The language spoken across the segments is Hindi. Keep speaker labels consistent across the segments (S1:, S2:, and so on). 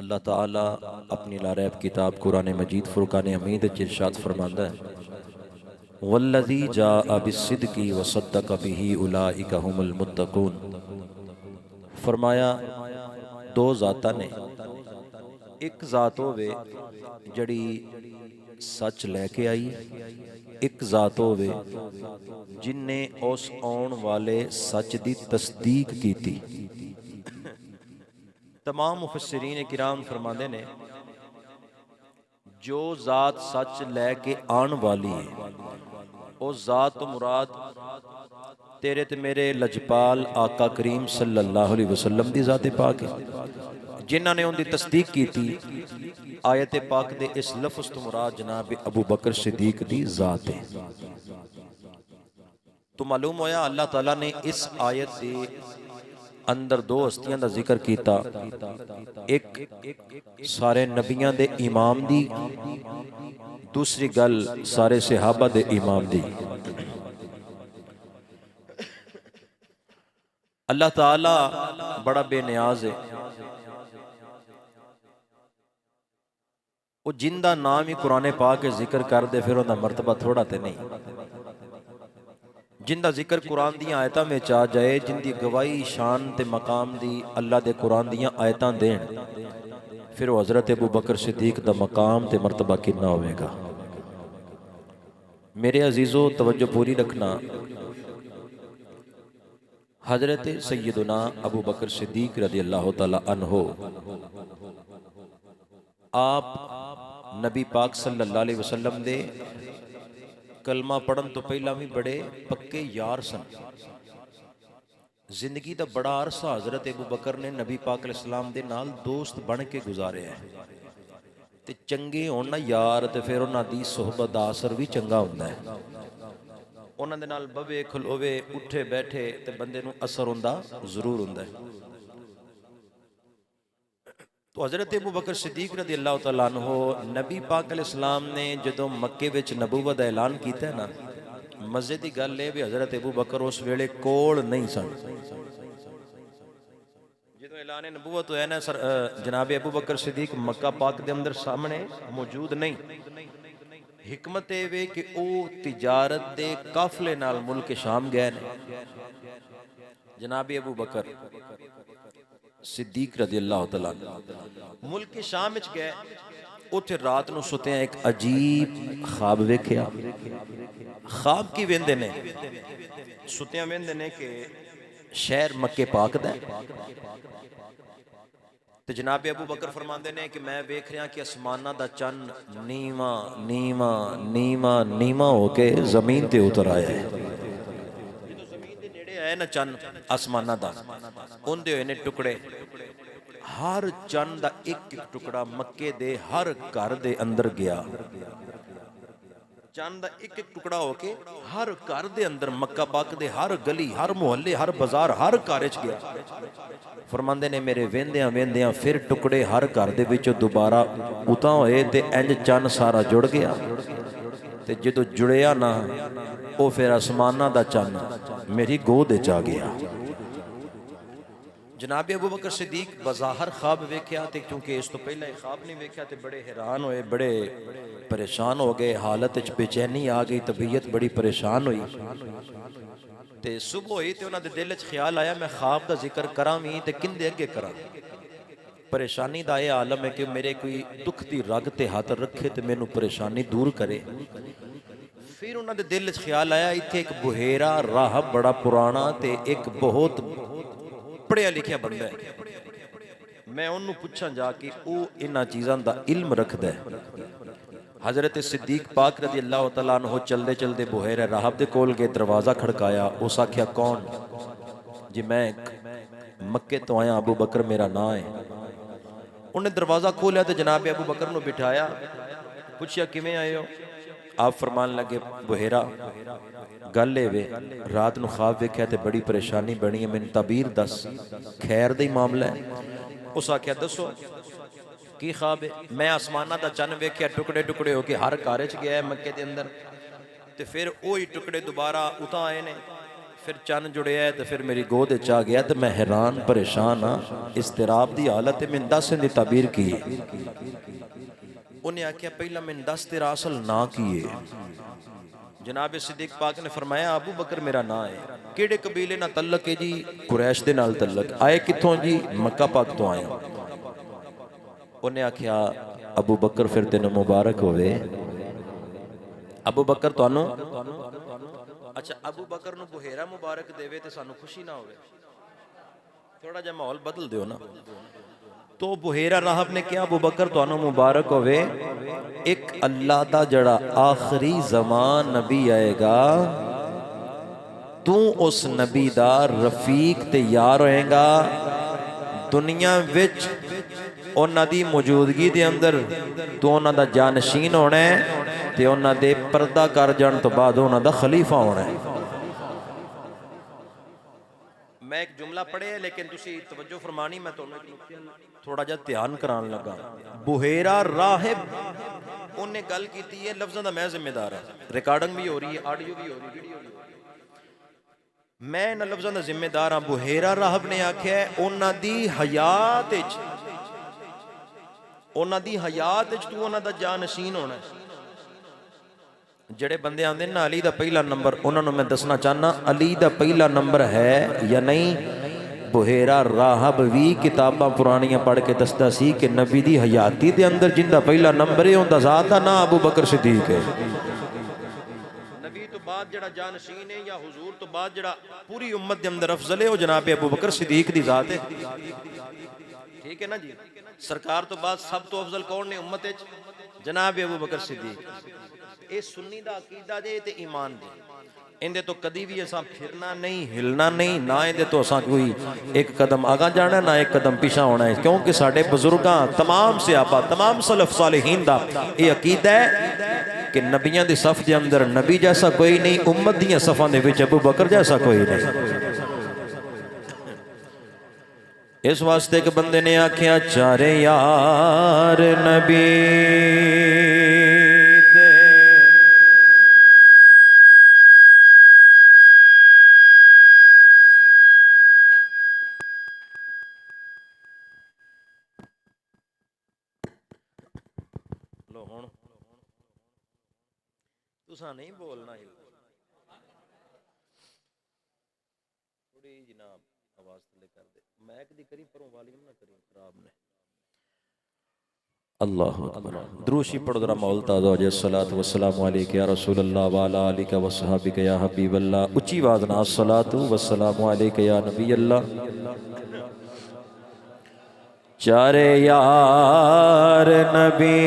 S1: अल्लाह ताला अपनी लारैब किताब कुरान मजीद फुरकान हमीद इरशाद फरमांदा है, वल्लज़ी जाअ बिस्सिद्क़ि व सद्दक़ बिही उलाइका हुमुल मुत्तक़ून। फरमाया दो ज़ातां ने, एक ज़ात होवे जड़ी सच लैके आई, एक ज़ात होवे जिन्ने उस आउण वाले सच दी तस्दीक कीती। तमाम मुफस्सिरीन किराम फरमाते ने जो ज़ात सच लैके आन वाली है उस ज़ात तो मुराद तेरे ते मेरे लजपाल आका करीम सल्लल्लाहु अलैहि वसल्लम दी ज़ात पाक है। जिन्हां ने उनकी तस्दीक की थी आयत पाक दे इस लफ्ज़ तो मुराद जनाब अबू बकर सिद्दीक दी ज़ात है। तो मालूम होया अल्लाह ताला ने इस आयत के अंदर दो हस्तियां का जिक्र किया, एक सारे नबियां दे इमाम दी, दूसरी गल सारे सहाबा दे इमाम दी। अल्लाह ताला बड़ा बेनियाज है, वो जिंदा नाम ही कुरान पाक के जिक्र कर दे फिर उनका मरतबा थोड़ा तो नहीं। जिंदा जिक्र कुरान दी आयतां में आ जाए, जिंदी गवाही शान ते मकाम दी अल्लाह दे कुरान दी आयतां देन, फिर वो हज़रत अबू बकर सिद्दीक दा मकाम ते मरतबा कितना होवेगा। मेरे अजीज़ों तवज्जो पूरी रखना, हज़रत सैयदना अबू बकर सिद्दीक रज़ी अल्लाह तआला अन्हो आप नबी पाक सल्लल्लाहु अलैहि वसल्लम दे कलमा पढ़न तो पहला भी बड़े पक्के यार सन। जिंदगी का बड़ा अरसा हज़रत अबू बकर ने नबी पाक अलैहिस्सलाम दे नाल दोस्त बन के गुजारे है। ते चंगे होण ना यार ते फिर उन्हां दी सोहबत दा असर भी चंगा हुंदा है। उन्हां दे नाल बवे खलोवे उठे बैठे ते बंदे नूं असर हुंदा जरूर हुंदा है। तो हज़रत अबू बकर सिद्दीक रज़ी अल्लाह तआला अन्हो नबी पाक अलैहिस्सलाम ने जदों मक्के विच नबूवत दा ऐलान कीता ना, मज़े की गल है भी हज़रत अबू बकर उस वेले कोल नहीं सन। जो ऐलान नबूवत होया ना जनाब अबू बकर सिद्दीक मक्का पाक के अंदर सामने मौजूद नहीं। हिकमत ये वे कि वो तिजारत के काफले नाल मुल्क शाम गए ने। जनाब अबू बकर सिद्दीक रज़ी अल्लाह तआला मुल्क शाम विच गए, उत्थे रात नूं सुत्या एक अजीब ख्वाब वेख्या। ख्वाब की वेंदे ने, सुत्या वेंदे ने कि शहर मक्के पाक दा ते जनाब अबू बकर फरमांदे ने कि मैं वेख रहा कि आसमाना दा चन्न नीवा नीवा नीवा नीवा होके जमीन ते उतर आया है। जो जमीन दे नेड़े आया ना चन्न आसमाना दा, उंदे होए ने टुकड़े, हर चन्न दा एक एक टुकड़ा मक्के दे हर घर दे अंदर गया। चंद एक एक टुकड़ा होके हर घर दे अंदर मक्का पाक दे हर गली हर मुहल्ले हर बाजार हर घर च गया। फरमांदे ने मेरे वेंदियां वेंदियां फिर टुकड़े हर घर दे विचों दोबारा उतां होए ते इंज चन्न सारा जुड़ गया। ते जदों जुड़िया ना वो फिर आसमाना दा चन्न मेरी गोद च आ गया। जनाब अबू बकर सिद्दीक बज़ाहर ख्वाब वेख्या, क्योंकि इस तो पहले ख्वाब नहीं वेख्या, तो बड़े हैरान होए, बड़े परेशान हो गए, हालत च बेचैनी आ गई, तबीयत बड़ी परेशान हुई। तो सुबह हुई तो उन्होंने दिल च ख्याल आया मैं ख्वाब का जिक्र करा भी तो किंदे अगे करा। परेशानी का यह आलम है कि मेरे कोई दुख की रग ते हाथ रखे तो मैनू परेशानी दूर करे। फिर उन्होंने दिल च ख्याल आया इत्थे एक बुहेरा राह बड़ा पुराना ते एक बहुत पढ़िया लिखिया बंदा है, मैं उन्होंने पूछा जाके वो इन्हां चीज़ों का इल्म रखता है। हज़रत सिद्दीक पाक रज़ी अल्लाह तआला अन्हु चलते चलते बुहेरे राहब दे कोल गए, दरवाज़ा खड़काया। उस आख्या कौन जी? मैं मक्के तो आया, अबू बकर मेरा नाम है। उन्हें दरवाज़ा खोलिया तो जनाब अबू बकर को बिठाया, पूछया किवें आए हो? आप फरमान लगे बुहेरा गल वे रात को ख्वाब वेख्या तो बड़ी परेशानी बनी है, मैंने तबीर दस खैर दा ही मामला है। उस आख्या दसो की ख्वाब है? मैं आसमाना दा चन्न वेख्या टुकड़े टुकड़े होके हर घर च गया है मक्के के अंदर, तो फिर वही टुकड़े दोबारा उतां आए ने, फिर चन जुड़िया है तो फिर मेरी गोद च आ गया तो मैं हैरान परेशान हाँ, इस्तिराब की हालत है। मैंने 10 की ताबीर की। उन्हें आख्या पहला मैंने 10 तेरा असल ना की है। जनाब सिद्दीक पाक ने फरमाया अबू बकर मेरा ना है। केड़े कबीले ना तल्लक है जी? कुरैश दे नाल तल्लक। आए कित्थों जी? मक्का पाक तो आया। उन्हें आख्या अबू बकर फिर तेन मुबारक होवे। अबू बकर तुहानू अच्छा अबू बकर नू बुहेरा मुबारक देवे ते सानू खुशी ना होवे? थोड़ा जा माहौल बदल दियो ना। तो बुहेरा राहब ने क्या अबू बकर तुहानू मुबारक होवे, एक अल्लाह दा जड़ा आखिरी ज़मान नबी आएगा तू उस नबी दा रफीक ते यार होएगा। दुनिया विच उन्हां दी मौजूदगी दे अंदर तू उन्हां दा जानशीन होना है ते उन्हां दे पर्दा कर जाण तो बाद उन्हां दा खलीफा होना है। मैं एक जुमला पढ़े लेकिन तुसी तवज्जो फरमानी, मैं थोड़ा जा ध्यान करान लगा। बुहेरा राहिब उन्हें गल की है, लफ्ज़ों का मैं जिम्मेदार है। रिकॉर्डिंग भी हो रही है, ऑडियो भी हो रही है, वीडियो भी हो रही है। मैं इन लफ्ज़ों का जिम्मेदार हाँ। बुहेरा राहिब ने आख्या उन्हां दी हयात विच, उन्हां दी हयात विच तू उन्हां दा जानशीन होना है। जड़े बंदे आते ना अली का पहला नंबर, उन्होंने मैं दसना चाहना अली का पहला नंबर है या नहीं। बुहेरा राहब भी किताबां पुरानियां पढ़ के दसदा सी कि नबी दी हयाती दे अंदर जिंदा पहला नंबर है उनका ज़ात दा नाम अबू बकर सिद्दीक है। नबी तो बाद जड़ा जानशीन है या हुजूर तो बाद जड़ा पूरी उम्मत दे अंदर अफजल है वो जनाब अबू बकर सिद्दीक दी ज़ात है। ठीक है ना जी। सरकार तो बाद सब तो अफजल कौन ने उम्मत विच? जनाब अबू बकर सिद्दीक। ये सुन्नी दा अकीदा जे ते ईमान जे, इहदे तो कदी भी असां फिरना नहीं, हिलना नहीं, ना इहदे तो असां कोई एक कदम आगा जाना ना एक कदम पिछा होना है। क्योंकि साडे बुजुर्गां तमाम सहाबा तमाम सलफ सालिहीन दा ये अकीदा है कि नबियां दे सफ दे अंदर नबी जैसा कोई नहीं, उम्मत दी सफां दे विच अबू बकर जैसा कोई नहीं। इस वास्ते के बंदे ने आख्या चारे यार नबी तुसा नहीं बोलना ही थोड़ी जनाब आवाज थले कर दे, मैक दी करी परों वॉल्यूम ना करी खराब ने। अल्लाह अकबर। द्रूशी पढ़ो जरा मौल ताज़ा हो जाए। सलात व सलाम अलैका या रसूल अल्लाह व अला आलिका व सहाबिका या हबीब अल्लाह। ऊंची आवाज ना सलातु व सलाम अलैका या नबी अल्लाह। चारे यार नबी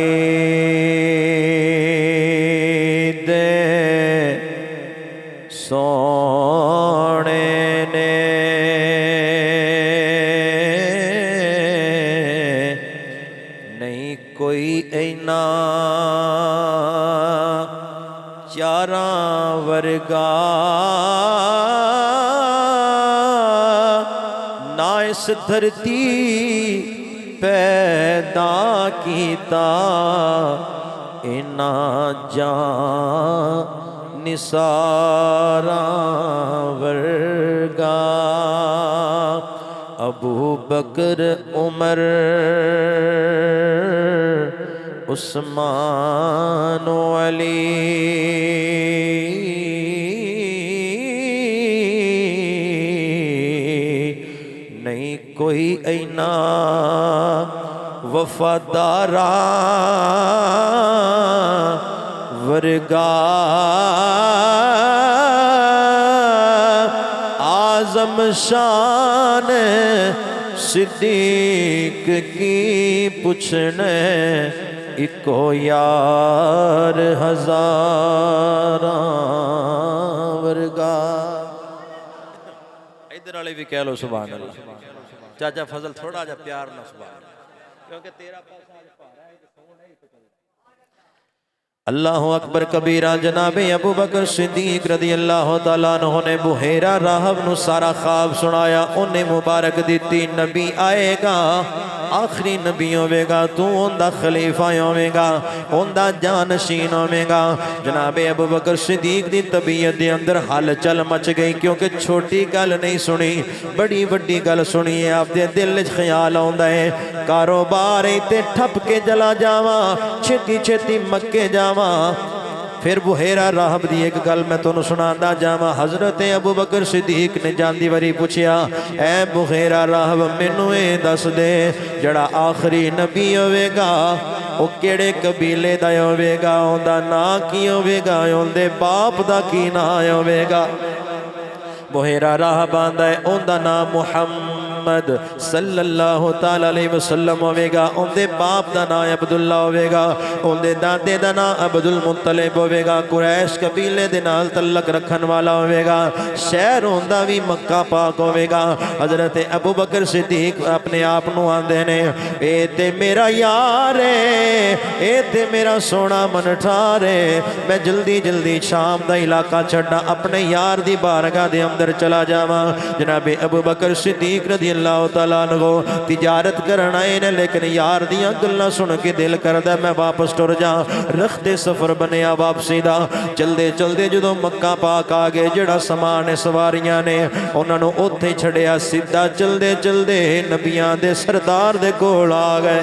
S1: दे सोने ने नहीं कोई ऐना चारा वर्गा ना इस धरती पैदा कीता इना जान निसारा वर्गा। अबू बकर उमर उस्मान अली नहीं कोई ऐना वफादारा वर्गा। आजम शान सिद्दीक की पुछने इको यार हजारा वर्गा। इधर वाले भी कह लो सुभान अल्लाह। चाचा फजल थोड़ा जा प्यार ना सुभान, क्योंकि तेरा पासा आज भारा है कि सोना ही तो चलता। अल्लाहु अकबर कबीरा। जनाबे अबू बकर सिद्दीक रदी अल्लाह तआला अन्हु ने बुहेरा राहब नु सारा ख्वाब सुनाया। उन्हें मुबारक दी नबी आएगा, आखिरी नबी होवेगा, तू उनका खलीफा होवेगा, उनका जानशीन होवेगा। जनाबे अबू बकर सिद्दीक की तबीयत के अंदर हलचल मच गई, क्योंकि छोटी गल नहीं सुनी, बड़ी वड्डी गल सुनी है। आपके दिल च ख्याल आता है कारोबार इतने ठप के चला जावा, छेती छेती मक्के जावा। फिर बुहेरा राहब की एक गल मैं तुहानू सुनांदा जावां। हज़रत अबू बकर सिद्दीक ने जांदी वारी पूछया, ऐ बुहेरा राहब मैनू ये दस दे, जड़ा आखिरी नबी होवेगा वो केड़े कबीले दा होवेगा, उनदा नां की होवेगा, उनदे बाप दा की नां होवेगा। बुहेरा राहब आंदा है उनदा नाम मुहम्मद सल्लल्लाहु ताला अलैहि वसल्लम होवेगा, उनके बाप का नाम अब्दुल्ला होवेगा, उनके दादे का नाम अब्दुल मुत्तलिब होवेगा, कुरैश कबीले दे नाल तल्लक रखन वाला होवेगा, शहर उनका भी मक्का पाक होवेगा। हज़रत अबू बकर सिद्दीक अपने आप को आंदे ने, ए ते मेरा यार है, ए ते मेरा सोना मनठार है, मैं जल्दी जल्दी शाम का इलाका छड्डा, अपने यार की बारगाह के अंदर चला जावा। जनाबे अबू बकर सिद्दीक रज़ी अल्लाह तआला अन्हु तिजारत करन आए ने, लेकिन यार दियां गल्लां सुन के दिल करदा मैं वापस टुर जा। रखते सफर बनया वापसी दा, चलते चलते जो मक्का पाक आ गए, जड़ा समान सवारियां ने उन्होंने उत्थे छड़िया, सीधा चलते चलते नबियां दे सरदार दे कोल आ गए।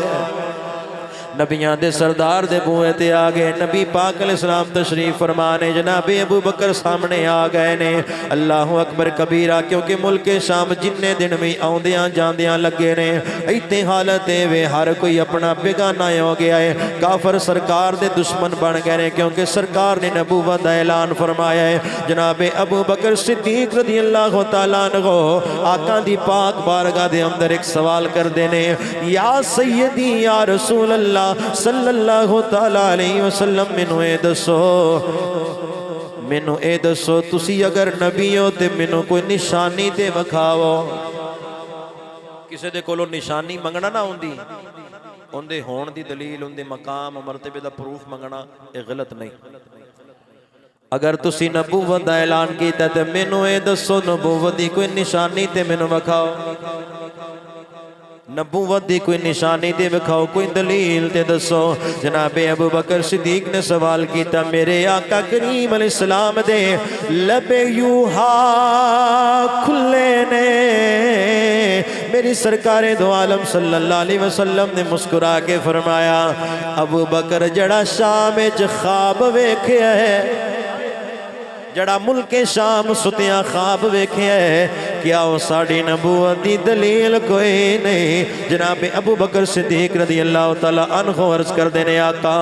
S1: नबियां दे सरदार दे बूहे ते आ गए। नबी पाक अलैहिस्सलाम तशरीफ फरमाने, जनाबे अबू बकर सामने आ गए ने। अल्लाहु अकबर कबीरा, क्योंकि मुल्के शाम जिन्ने दिन भी आउंदियां जांदियां लगे ने, इत्ते हालत वे हर कोई अपना बेगाना हो गया है। काफर सरकार दे दुश्मन बन गए ने, क्योंकि सरकार ने नबूवत दा ऐलान फरमाया है। जनाबे अबू बकर सिद्दीक रज़ी अल्लाह तआला अन्हु आका दी पाक बारगाह दे अंदर एक सवाल करदे ने, या सैयदी या रसूल अल्लाह सल्लल्लाहु ताला अलैहि वसल्लम, मैनू ए दसो, मैनू ए दसो तुसी अगर नबी हो ते मैनू कोई निशानी ते विखाओ। किसी दे कोलों निशानी मंगना ना आउंदी, उनदे होण दी दलील, उनदे मकाम मरतबे दा प्रूफ मंगना ये गलत नहीं। अगर तुसी नबूवत दा ऐलान कीता ते मैनू ए दसो नबूवत दी कोई निशानी ते मैनू विखाओ, नबूवत दी कोई निशानी ते विखाओ, कोई दलील ते दसो। जनाबे अबू बकर सिद्दीक ने सवाल किया, मेरे आका करीम अलैहिस्सलाम दे लबे यूहा खुले ने। मेरी सरकारे दो आलम सल्लल्लाहु अलैहि वसल्लम ने मुस्कुरा के फरमाया, अबू बकर जड़ा शाम च ख्वाब वेख्या है, जड़ा मुल्के शाम सुतिया ख्वाब वेख्या है, क्या वो साड़ी नबूवत की दलील कोई नहीं। जनाब अबू बकर सिद्दीक रज़ी अल्लाह तआला अन्हु अर्ज करदे ने, आका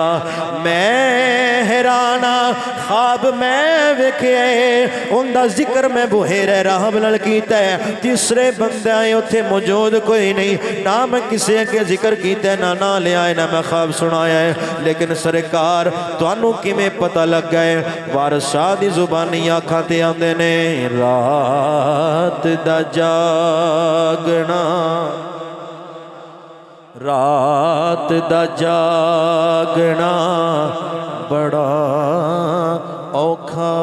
S1: मैं हैराना ख्वाब मैं वेख्या है, उनका जिक्र मैं बुहेरे राहब नाल कीता है, तीसरे बंदे उत्थे मौजूद कोई नहीं, ना मैं किसी अगे जिक्र कीता ना ना लिया है, ना मैं ख्वाब सुनाया है। लेकिन सरकार तुहानू किवें पता लग गए? वारिस शाह दी जुबानी आखां ते आंदे ने, रात दा जागना, रात दा जागना बड़ा औखा,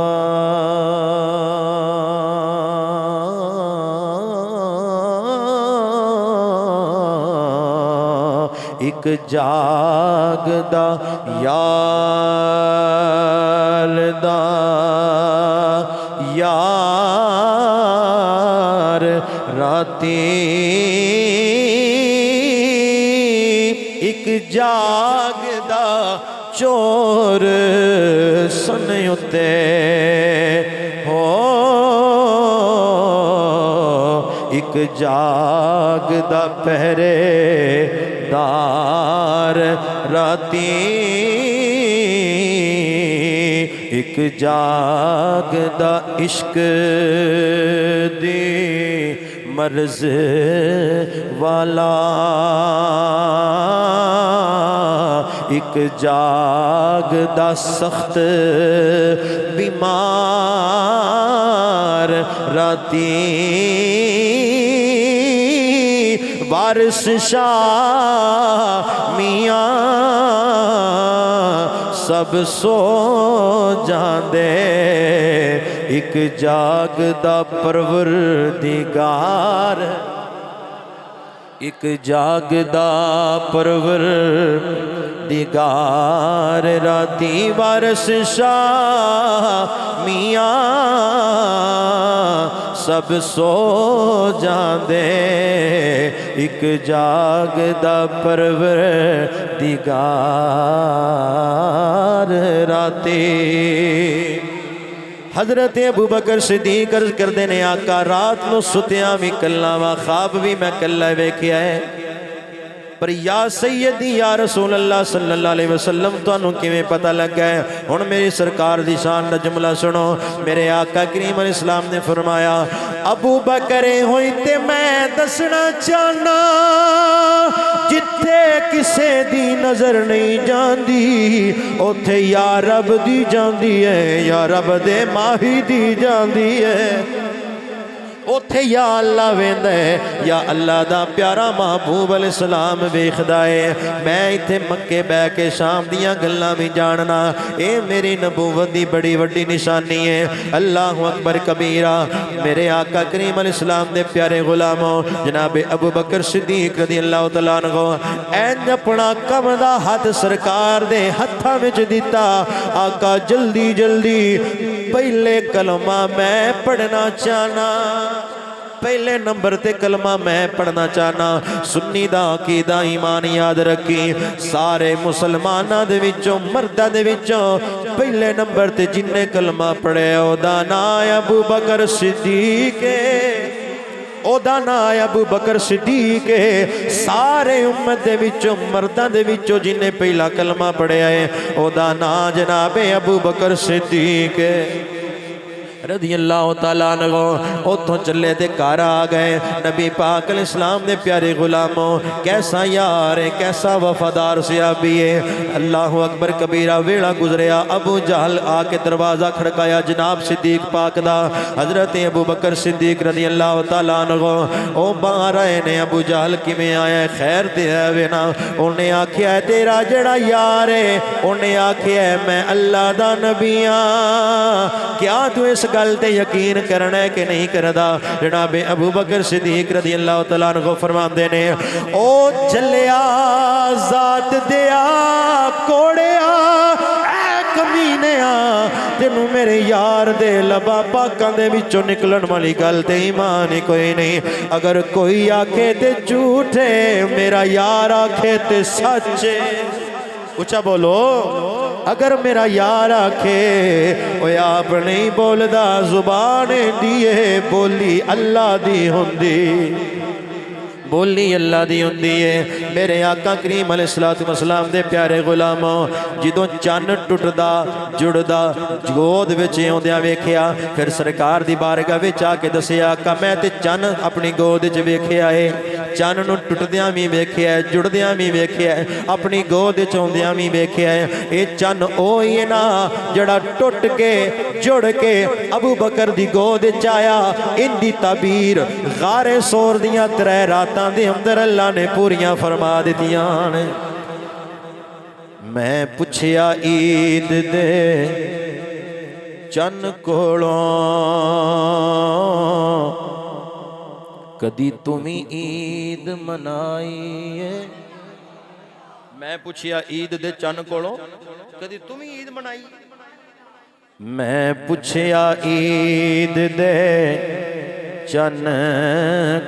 S1: एक जागदा यार दा यार राती, एक जागदा चोर सन उत्ते हो, एक जागदा पहरेदार राती, एक जागदा इश्क दी मर्ज वाला, एक जागदा सख्त बीमार राती, वारिस शाह मियाँ सब सो जांदे, एक जागदा परवरदिगार एक जागदा परवर दिगार राती वारस शाह मियाँ सब सो जांदे एक जागदा परवर दिगार राती। हजरत अबू बकर सिद्दीक अर्ज करते ने आका रात को सुत्या भी कला वा ख्वाब भी मैं कला वेख्या है पर या सैयदी या रसूल अल्लाह सल्लल्लाहु अलैहि वसल्लम तुहानू किवें पता लगा है। हुण मेरी सरकार दी शान दा जुमला सुनो। मेरे आका करीम अलैहि सलाम ने फरमाया अबू बकर होई ते मैं दसना चाहना जिथे किसे दी नजर नहीं जाती उथे या रब दी जाती है या रब दे माही दी जाती है। उथे या अल्लाह वेंदा है या अल्लाह दा प्यारा महबूब अलैहिस्सलाम वेखदा है। मैं इत्थे मक्के बह के शाम दियां गल्लां भी जानना ये मेरी नबूवत दी बड़ी वड्डी निशानी है। अल्लाहु अकबर कबीरा। मेरे आका करीम अलैहिस्सलाम दे प्यारे गुलामों जनाब अबू बकर सिद्दीक रज़ी अल्लाह तआला अन्हु इंज अपना कमदा हाथ सरकार दे हत्थां विच दिता। आका जल्दी जल्दी पहले कलमा मैं पढ़ना चाहना पहले नंबर ते कलमा मैं पढ़ना चाहना। सुन्नी दा अकीदा ईमान याद रखी सारे मुसलमाना दे विचों मर्दा दे विचों पहले नंबर ते जिन्ने कलमा पढ़े ओदा नाम अबू बकर सिद्दीक ओदा नाम अबू बकर सिद्दीक सारे उम्मत दे विचों मर्दा दे विचों जिन्ने पहला कलमा पढ़िया है ओदा नाम जनाबे अबू बकर सिद्दीक रज़ी अल्लाह तआला अन्हु। उतों चले ते घर आ गए नबी पाक अलैहिस्सलाम दे प्यारे गुलामों कैसा यार है कैसा वफादार सहाबी है। अल्लाहु अकबर कबीरा वेला गुजरिया अबू जहल आके दरवाज़ा खड़काया जनाब सिद्दीक पाक दा। हजरत अबू बकर सिद्दीक रज़ी अल्लाह तआला अन्हु ओ बाहर आए ने। अबू जहल किवें आया खैर ते है वे ना। उन्हें आख्या तेरा जड़ा यार है उन्हें आख्या मैं अल्लाह दा नबी हां क्या तू इस गल ते यकीन करना है कि नहीं करदा। जनाब अबू बकर सिद्दीक रज़ी अल्लाह तआला अन्हु फरमांदे ने ओ चलिया जात दिया कोड़िया कमीनिया तेनू मेरे यार दे लबा पाकां दे विचों निकलन वाली गल ते ईमान ही कोई नहीं। अगर कोई आखे ते झूठे मेरा यार आखे ते सच। ऊंचा बोलो अगर मेरा यार आखे वो आप नहीं बोलदा जुबान दिए बोली अल्लाह दी हुंदी बोली अल्लाह दी हुंदी है। मेरे आका करीम अलैहिस्सलातु वस्सलाम दे प्यारे गुलामों जिदों चन्न टुटदा जुड़दा गोद विच आउंदियां वेखिया फिर सरकार दी बारगाह विच आके दसिया आका मैं ते चन्न अपनी गोद विच वेखिया है चन्न नूं टुटदियां भी वेखिया है जुड़दियां भी वेखिया है अपनी गोद विच आउंदियां भी वेखिया है। ये चन्न ओह ही है ना जड़ा टुट के जुड़ के अबू बकर दी गोद विच आया। इनदी ताबीर गारे सोर दियां 3 रातां दे अंदर अल्लाह ने पूरियां फरमा दित्तियां ने। मैं पुछया ईद दे चन्न कोलों कदी तुमी ईद मनाई है। मैं पुछया ईद दे चन्न कोलों कदी तुमी ईद मनाई। मैं पुछया ईद दे चन्न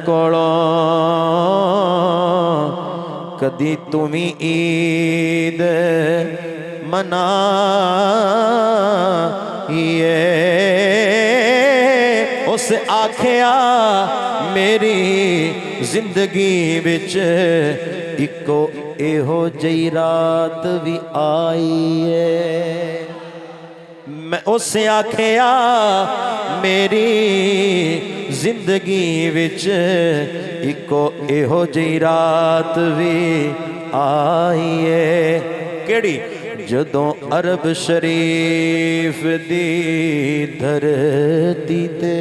S1: कोलों कदी तुमी ईद मनाइए। उस आखिया मेरी जिंदगी विच इको एहो जई रात भी आई है। मैं उस आखिया मेरी जिंदगी विच इको एहो जी रात भी आई है। केड़ी जदों अरब शरीफ दी धरती ते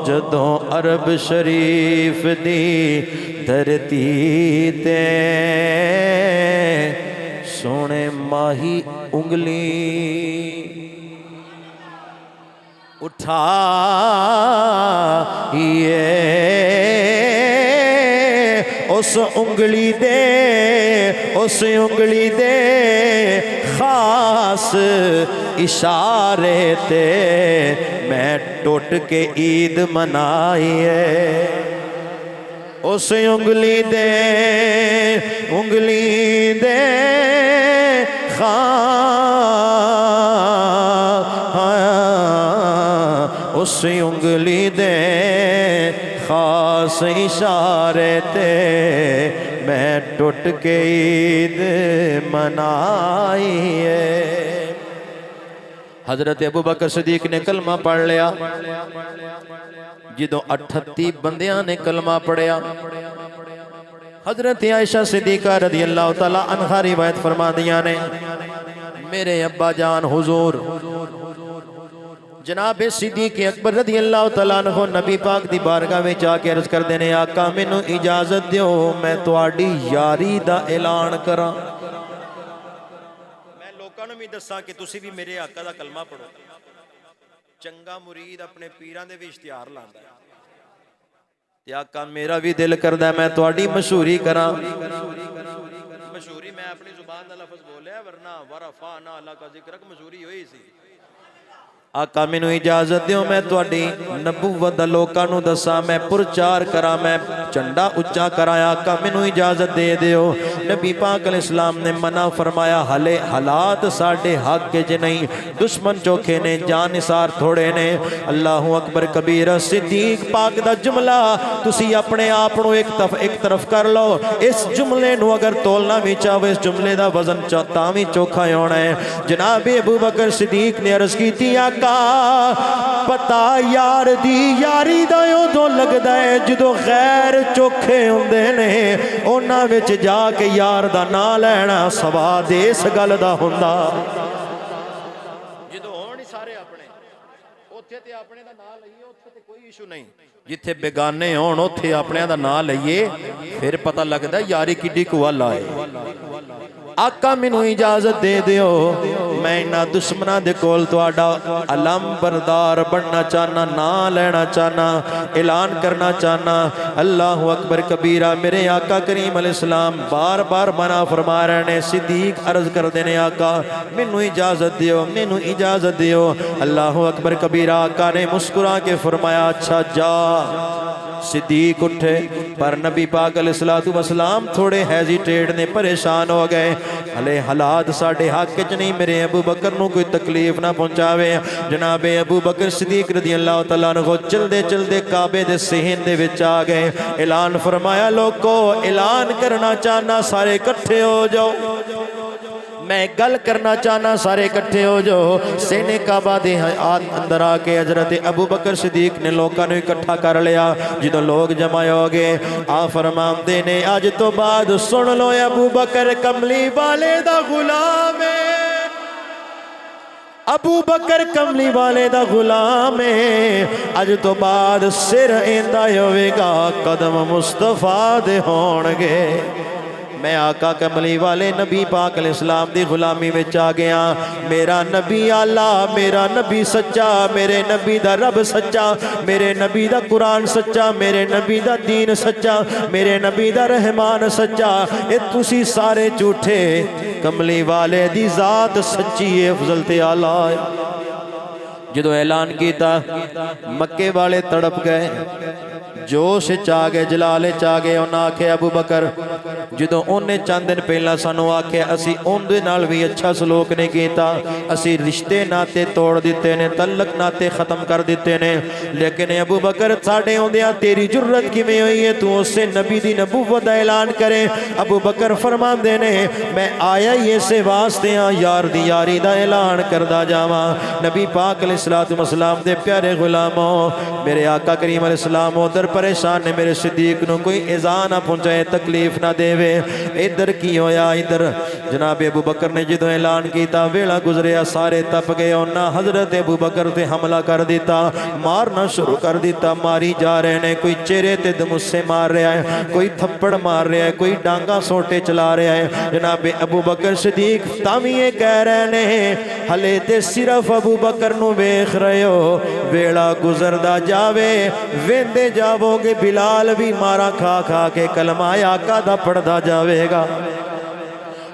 S1: जदों अरब शरीफ दी धरती ते सोने माही उंगली उठाइए उस उंगली दे खास इशारे ते मैं टुट के ईद मनाइए उस उंगली दे उस उंगली दे खास इशारे ते मैं टुट के ईद मनाइए। हजरत अबू बकर सिद्दीक ने कलमा पढ़ लिया। जिदों 38 बंदियां ने कलमा पढ़िया, हजरत आयशा सिद्दीका रज़ी अल्लाह तआला अन्हा रिवायत फरमादियां ने, मेरे अब्बा जान हुजूर जनाब सिद्दीक अकबर रज़ी अल्लाह तआला अन्हु नबी पाक दी बारगाह विच आके अर्ज करदे ने, आका मैनू इजाजत दिओ मैं तुहाडी यारी दा ऐलान करां, मैं लोकां नूं भी दसां कि तुसीं भी मेरे आका दा कलमा पढ़ो। चंगा मुरीद अपने पीरां दे भी इश्तिहार लांदा है ते आका मेरा भी दिल करदा मैं तुहाडी मशहूरी करां। मशहूरी मैं अपनी जुबान दा लफ्ज़ बोलिया, वरना वरफ़अना लका ज़िक्रक मशहूरी होई सी। आका मैनू इजाजत दिओ मैं तुहाडी नबूवत दा लोकां नूं दसां, मैं प्रचार करां, मैं झंडा उच्चा करां। आका मैनू इजाजत दे दिओ। नबी पाक अलैहिस्सलाम ने मना फरमाया, हले हालात साडे हक च नहीं, दुश्मन चोखे ने, जानिसार थोड़े ने। अल्लाहु अकबर कबीर। सिद्दीक पाक दा जुमला तुसी अपने आप नूं एक तरफ कर लो। इस जुमले नूं अगर तोलना भी चाहो, इस जुमले दा वजन तां भी चोखा होना है। जनाब अबू बकर सिद्दीक ने अर्ज कीती, पता यार दी यारी दा उदों लगदा है जदों गैर चोखे हुंदे ने, उन्हां विच जाके यार दा नां लैना सवाद इस गल दा हुंदा। जदों होण ही सारे अपने, उत्थे ते अपने दा नां लईए, उत्थे ते कोई इशू नहीं। जिथे बेगाने होण उत्थे अपने दा नां लईए, फिर पता लगदा यारी किड्डी कुवाला है। आका मैनू इजाजत दे दिओ, मैं इन्हां दुश्मनां दे कोल तुहाडा अलम बरदार बनना चाहना, नां लेना चाहना, ऐलान करना चाहना। अल्लाहु अकबर कबीरा। मेरे आका करीम अलैहिस्सलाम बार बार मना फरमा रहे ने। सिद्दीक अर्ज करदे ने, आका मैनू इजाजत दिओ, मैनू इजाजत दिओ। अल्लाहु अकबर कबीरा। आका ने मुस्कुरा के फरमाया, अच्छा जा। सिद्दीक उठे, पर नबी पाक अलैहिस्सलातु वस्सलाम थोड़े हेजिटेट ने, परेशान हो गए। हले हालात साढ़े हक च नहीं, मेरे अबू बकर नूं कोई तकलीफ ना पहुंचावे। जनाबे अबू बकर सिद्दीक रज़ी अल्लाह तआला अन्हु चलदे चलदे काबे दे सहन दे विच आ गए। ऐलान फरमाया, लोगो ऐलान करना चाहना, सारे इकट्ठे हो जाओ, मैं गल करना चाहना, सारे इकट्ठे हो जाओ। सेने काबा दे अंदर आके हजरत अबू बकर सिद्दीक ने लोगों को इकट्ठा कर लिया। जो लोग जमा हो गए, आ फरमाते ने, अज तो बाद सुन लो अबू बकर कमली वाले दा गुलाम है, अबू बकर कमली वाले दा गुलाम है। अज तो बाद सिर इंदा होवेगा, कदम मुस्तफा दे होणगे। मैं आका कमली वाले नबी पाक अलैहिस्सलाम दी गुलामी में आ गया। मेरा नबी आला, मेरा नबी सच्चा, मेरे नबी दा रब सच्चा, मेरे नबी दा कुरान सच्चा, मेरे नबी दा दीन सच्चा, मेरे नबी दा रहमान सच्चा। ये तुसी सारे झूठे, कमली वाले दी जात सच्ची है, अफजल ते आला है। जो ऐलान किया मक्के वाले तड़प गए, जोश च आ गए, जलाले च आ गए। उन्हें आख्या अबू बकर, जो उन्हें चंद दिन पहला सानू आख्या असी उनदे नाल भी अच्छा सलूक नहीं किया, असी रिश्ते नाते तोड़ दिते ने, तलक नाते खत्म कर दिते ने। लेकिन अबू बकर साढ़े आउंदियां तेरी जुर्रत किवें हुई है, तू उससे नबी दी नबूवत दा ऐलान करे। अबू बकर फरमांदे ने, मैं आया ही इसे वास्ते हाँ, यार दी यारी दा ऐलान करदा जावां। नबी पाक अलैहिस्सलातु वस्सलाम दे प्यारे गुलामों, मेरे आका करीम अलैहिस्सलाम उधर परेशान ने, मेरे सिद्दीक नूं कोई इज़ा ना पहुंचाए, तकलीफ ना देवे। इधर की होया, इधर जनाब अबू बकर ने जो ऐलान किया वेला गुजरिया सारे तप गए उन्हें हजरत अबू बकर ते हमला कर दिता मारना शुरू कर दिता मारी जा रहे हैं कोई चेहरे ते दमुस्से मार रहा है कोई थप्पड़ मार रहा है कोई डांगा सोटे चला रहा है जनाब अबू बकर सदीक तावी ये कह रहे हैं हले ते सिर्फ अबू बकर नू वेख रहे हो वेला गुजरदा जावे वेंदे जावोगे बिलाल भी मारा खा खा के कलमा आका दा पढ़दा जावेगा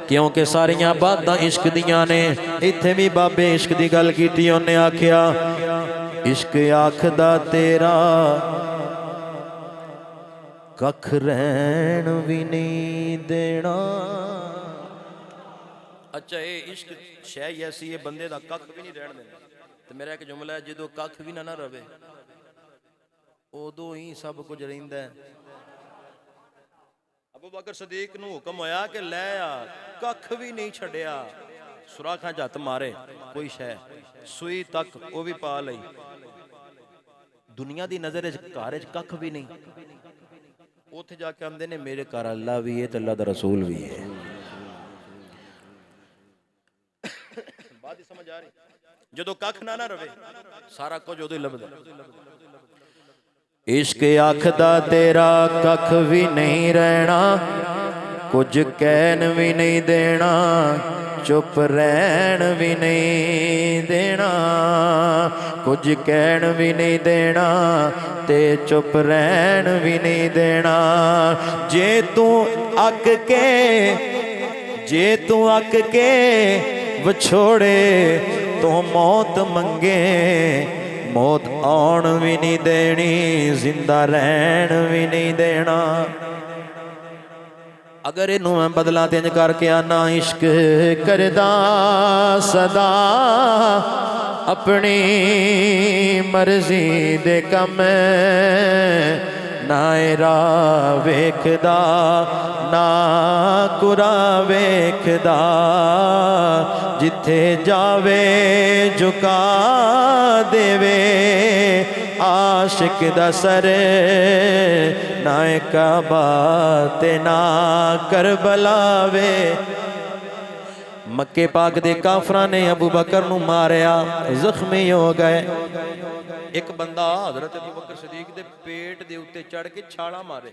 S1: क्योंकि सारिया बातां इश्क दियां ने इत्थे भी बाबे इश्क दी गल कीती उन्हें आख्या इश्क आखदा तेरा कख रहन भी नहीं देना। अच्छा ये इश्क शै ऐसी है बंदे दा कख भी नहीं रहन देना। तो मेरा एक जुमला है जो कख भी ना रवे उदों ही सब कुछ रहिंदा है। अबू बकर सदीक नूं हुक्म होया कि लै आ कख भी नहीं छड़िया सुराखां च हत्थ मारे कोई शै सुई तक वो भी पा लई दुनिया दी नज़र घर च कख भी नहीं उत्थे जाके आंदे ने मेरे घर अल्लाह भी है तो अल्लाह दा रसूल भी है। बात समझ आ रही जदों कख ना रवे सारा कुछ उदों ही लभदा। इश्क आखदा तेरा कख भी नहीं रहना कुछ कहन भी नहीं देना चुप रहन भी नहीं देना कुछ कहन भी नहीं देना ते चुप रहन भी नहीं देना। जे तू अक के विछोड़े तो मौत मंगे मौत आउण भी नहीं देनी जिंदा रहन भी नहीं देना। अगर इनू मैं बदला तेज करके आना इश्क करदा सदा अपनी मर्जी दे कम ना राह वेखदा ना कुरा वेखदा जिथे जावे झुका देवे आशिक दा सर ना काबा ते ना करबला वे। मक्के पाक दे काफरां ने अबू बकर नू मारिया जख्मी हो गए। एक बंदा हजरत अबू बकर सदीक दे पेट दे उत्ते चढ़ के छाला मारे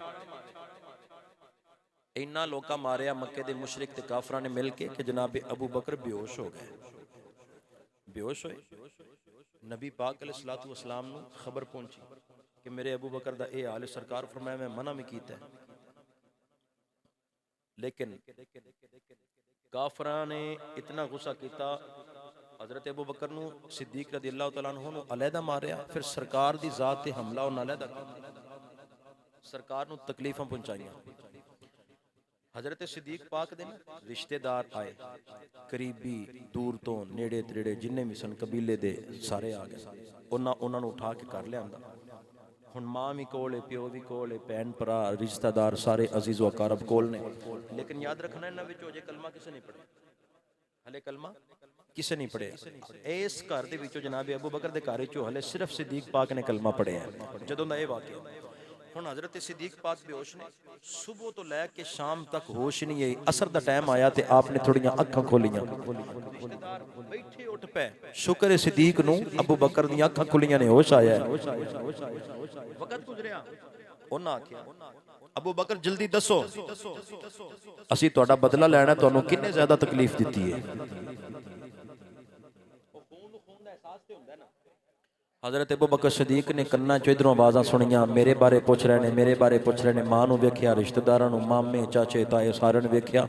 S1: इन्ना लोका मारिया मक्के दे मुशरिक ते काफरां ने मिल के कि जनाब अबू बकर बेहोश हो गए। बेहोश होए नबी पाक अलैहिस्सलातु वस्सलाम नू खबर पहुंची कि मेरे अबू बकर दा ये हाल। सरकार फरमाया मैं मना भी कीता लेकिन काफरां ने इतना गुस्सा किया हजरत अबू बकर नू सिद्दीक रज़ी अल्लाह तआला अन्हु नू अलहदा मारिया फिर सरकार दी जात ते हमला उन्हें अलहदा सरकार नू तकलीफां पहुंचाइयां। हजरत सिद्दीक पाक दे रिश्तेदार आए करीबी दूर तो नेड़े त्रेड़े जिन्ने भी सन कबीले दे सारे आ गए उन्होंने उठा के कर लिया। हुण मां भी कोल है प्यो भी कोल है भैन भरा रिश्तेदार सारे अजीज़ व अकारब कोल ने लेकिन याद रखना इन्हां विचों जे कलमा किसे नहीं पढ़े हले कलमा किसे नहीं पढ़े। इस घर दे विचों जनाब अबू बकर दे घर विचों हले सिर्फ सिद्दीक पाक ने कलमा पढ़े है जदों दा ये वाक़या। हुण हजरत सिद्दीक पाक बेहोश ने सुबह तो लैके शाम तक होश नहीं आई। असर दा टाइम आया तो आपने थोड़ियां अखां खोलियां बैठे उठ पे शुक्र है सिद्दीक नू अबू बकर दी अखां खुलियां ने होश आया वक्त गुजरिया। उन्हां आख्या अबू बकर जल्दी दसो असीं तुहाडा बदला लैना तुहानू किन्ने ज्यादा तकलीफ दित्ती है। हजरत अबू बकर सदीक ने कन्ना चो इधरों आवाज़ां सुनियां मेरे बारे पूछ रहे ने मेरे बारे पूछ रहे ने। मां नू वेख्या रिश्तेदारां नू मामे चाचे ताए सारे ने वेख्या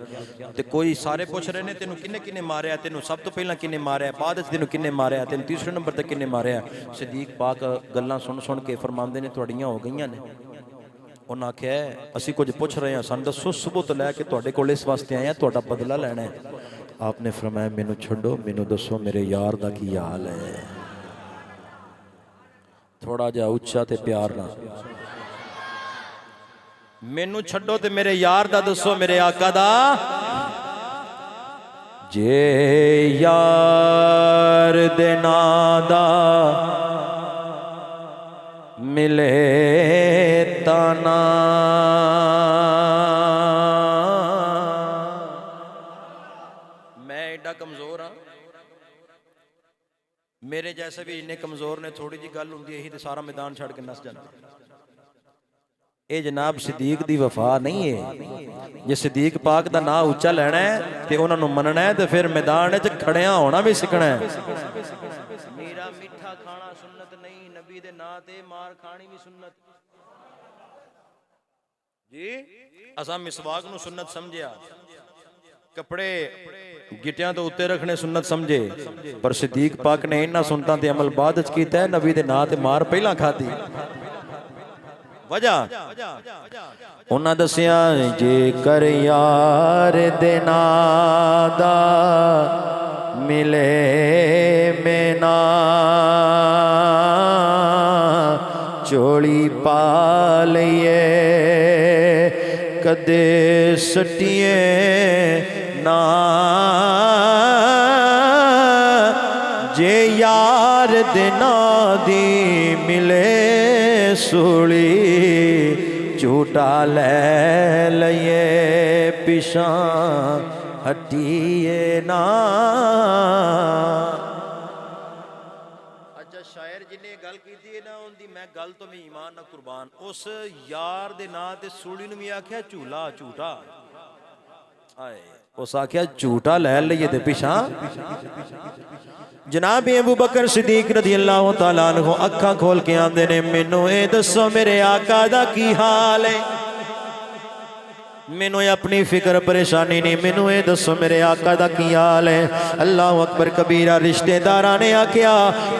S1: ते कोई सारे पूछ रहे ने तेनू किन्ने किन्ने मारिया तेनू सब तो पहला किन्ने मारिया बाद तेनू किन्ने मारिया तेनू तीसरे नंबर ते किन्ने मारिया। सिद्दीक पाक गल्लां सुन सुन के फरमांदे ने तुहाड़ियां हो गईयां ने। उन्हें आख्या असीं कुछ पुछ रहे हैं सन दसो सुबह तो लैके तुहाडे कोल इस वास्ते आए हैं तुहाडा बदला लैना है। आपने फरमाया मैनू छड्डो मैनू दसो मेरे यार दा की हाल है। थोड़ा जा उच्चा ते प्यार ना मैनू छड्डो ते मेरे यार दा दसो मेरे आका दा। जे यार दे नां दा मिले ताना मेरे जैसे भी इन्ने कमजोर ने, थोड़ी जी गल होंदी यही तो सारा मैदान छड़ के नस जाता। ये जनाब सिद्दीक दी वफा नहीं है। जे सिद्दीक पाक दा नाम उच्चा लेना है तो उन्होंने मनना है, तो फिर मैदान च खड़िया होना भी सीखना है। मेरा मीठा खाना सुन्नत नहीं, नबी दे नाम ते मार खानी भी सुन्नत जी। असा मिसवाक नूं सुन्नत समझिया, कपड़े गिटियां तो उत्ते रखने सुन्नत समझे, पर सिद्दीक पाक ने इन्हां सुन्नतां ते अमल बाद च कीता है, नबी दे नाम ते मार पहला खाधी। वजह उन्हां दसिया, जे कर यार दे नाम दा मिले मैना चोली पा लईए, कदे सटिए ना, जे यार दिना दी मिले सूली झूठा ले लइए, पिछा हटिए ना। अच्छा शायर जिन्हें गल की ना, उनकी मैं गल तो मैं ईमान ना कुर्बान, उस यार दे नां ते सूली नूं भी आख्या झूला झूठा, आए उस आख्या झूठा लै लइए ते पिछा। जनाब अबू बकर सिद्दीक रज़ी अल्लाह तआला अन्हु अखा खोल के आंदे ने, मैनू ए दसो मेरे आका दा की हाल है, मैनू अपनी फिक्र परेशानी नहीं, मैनू ये दसो मेरे आका दा की हाल है। अल्लाह अकबर कबीरा। रिश्तेदारा ने आख्या,